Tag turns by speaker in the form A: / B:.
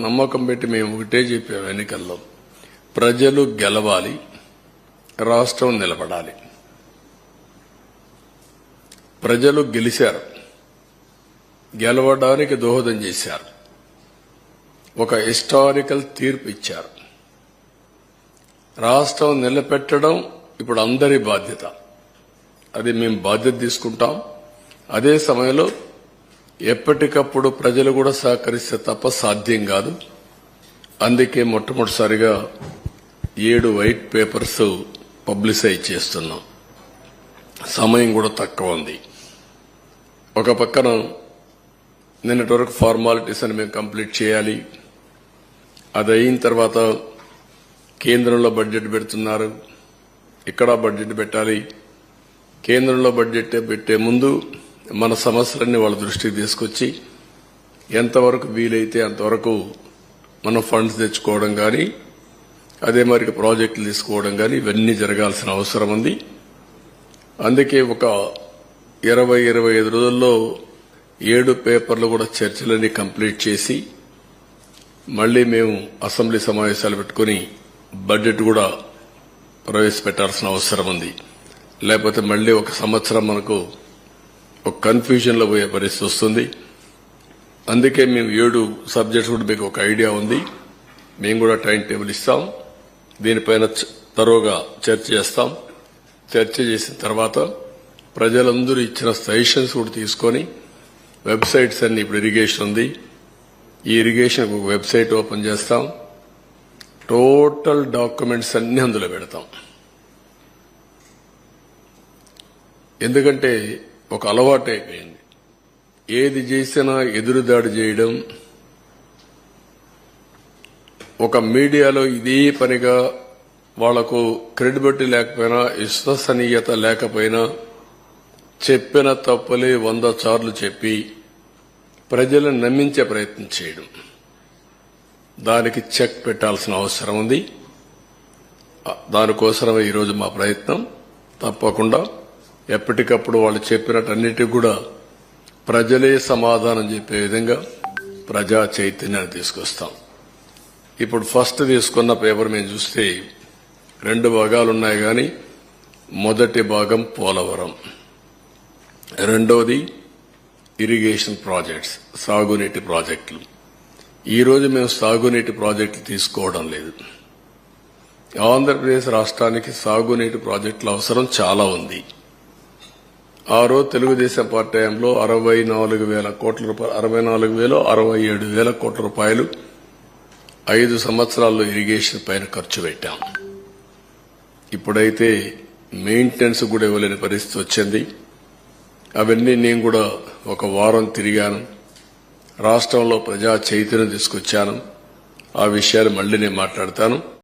A: నమ్మకం పెట్టి మేము ఒకటే చెప్పాము ఎన్నికల్లో, ప్రజలు గెలవాలి, రాష్ట్రం నిలబడాలి. ప్రజలు గెలిచారు, గెలవడానికి దోహదం చేశారు, ఒక హిస్టారికల్ తీర్పు ఇచ్చారు. రాష్ట్రం నిలబెట్టడం ఇప్పుడు అందరి బాధ్యత. అది మేము బాధ్యత తీసుకుంటాం. అదే సమయంలో ఎప్పటికప్పుడు ప్రజలు కూడా సహకరిస్తే తప్ప సాధ్యం కాదు. అందుకే మొట్టమొదటిసారిగా 7 వైట్ పేపర్స్ పబ్లిసైజ్ చేస్తున్నాం. సమయం కూడా తక్కువ ఉంది. ఒక పక్కన నిన్నటి వరకు ఫార్మాలిటీస్ అని మేము కంప్లీట్ చేయాలి. అది అయిన తర్వాత కేంద్రంలో బడ్జెట్ పెడుతున్నారు, ఇక్కడ బడ్జెట్ పెట్టాలి. కేంద్రంలో బడ్జెట్ పెట్టే ముందు మన సమస్యలన్నీ వాళ్ళ దృష్టికి తీసుకొచ్చి ఎంతవరకు వీలైతే అంతవరకు మనం ఫండ్స్ తెచ్చుకోవడం కానీ, అదే మరి ప్రాజెక్టులు తీసుకోవడం కానీ ఇవన్నీ జరగాల్సిన అవసరం ఉంది. అందుకే ఒక 20-25 రోజుల్లో 7 పేపర్లు కూడా చర్చలన్నీ కంప్లీట్ చేసి మళ్లీ మేము అసెంబ్లీ సమావేశాలు పెట్టుకుని బడ్జెట్ కూడా ప్రవేశపెట్టాల్సిన అవసరం ఉంది. లేకపోతే మళ్లీ ఒక సంవత్సరం మనకు ఒక కన్ఫ్యూజన్ లో పోయే పరిస్థితి వస్తుంది. అందుకే మేము 7 సబ్జెక్ట్స్ కూడా మీకు ఒక ఐడియా ఉంది. మేము కూడా టైం టేబుల్ ఇస్తాం. దీనిపైన తరోగా చర్చ చేస్తాం. చర్చ చేసిన తర్వాత ప్రజలందరూ ఇచ్చిన సజెషన్స్ కూడా తీసుకొని వెబ్సైట్స్ అన్ని, ఇప్పుడు ఇరిగేషన్ ఉంది, ఈ ఇరిగేషన్ ఒక వెబ్సైట్ ఓపెన్ చేస్తాం. టోటల్ డాక్యుమెంట్స్ అన్ని అందులో పెడతాం. ఎందుకంటే ఒక అలవాటు అయిపోయింది. ఏది చేసినా ఎదురుదాడి చేయడం, ఒక మీడియాలో ఇదే పనిగా వాళ్లకు క్రెడిబిలిటీ లేకపోయినా, విశ్వసనీయత లేకపోయినా చెప్పిన తప్పులే 100 సార్లు చెప్పి ప్రజలను నమ్మించే ప్రయత్నం చేయడం, దానికి చెక్ పెట్టాల్సిన అవసరం ఉంది. దానికోసమే ఈరోజు మా ప్రయత్నం. తప్పకుండా ఎప్పటికప్పుడు వాళ్ళు చెప్పినట్టన్నిటికీ కూడా ప్రజలే సమాధానం చెప్పే విధంగా ప్రజా చైతన్యాన్ని తీసుకొస్తాం. ఇప్పుడు ఫస్ట్ తీసుకున్న పేపర్ మేము చూస్తే 2 భాగాలున్నాయి. కానీ మొదటి భాగం పోలవరం, రెండవది ఇరిగేషన్ ప్రాజెక్ట్స్, సాగునీటి ప్రాజెక్టులు. ఈ రోజు మేము సాగునీటి ప్రాజెక్టులు తీసుకోవడం లేదు. ఆంధ్రప్రదేశ్ రాష్ట్రానికి సాగునీటి ప్రాజెక్టుల అవసరం చాలా ఉంది. ఆ రోజు తెలుగుదేశం పార్టీ హయాంలో 64,000 కోట్ల రూపాయలు, 67,000 కోట్ల రూపాయలు 5 సంవత్సరాల్లో ఇరిగేషన్ పైన ఖర్చు పెట్టాం. ఇప్పుడైతే మెయింటెనెన్స్ కూడా ఇవ్వలేని పరిస్థితి వచ్చింది. అవన్నీ నేను కూడా ఒక వారం తిరిగాను. రాష్ట్రంలో ప్రజా చైతన్యం తీసుకొచ్చాను. ఆ విషయాలు మళ్లీ నేను మాట్లాడతాను.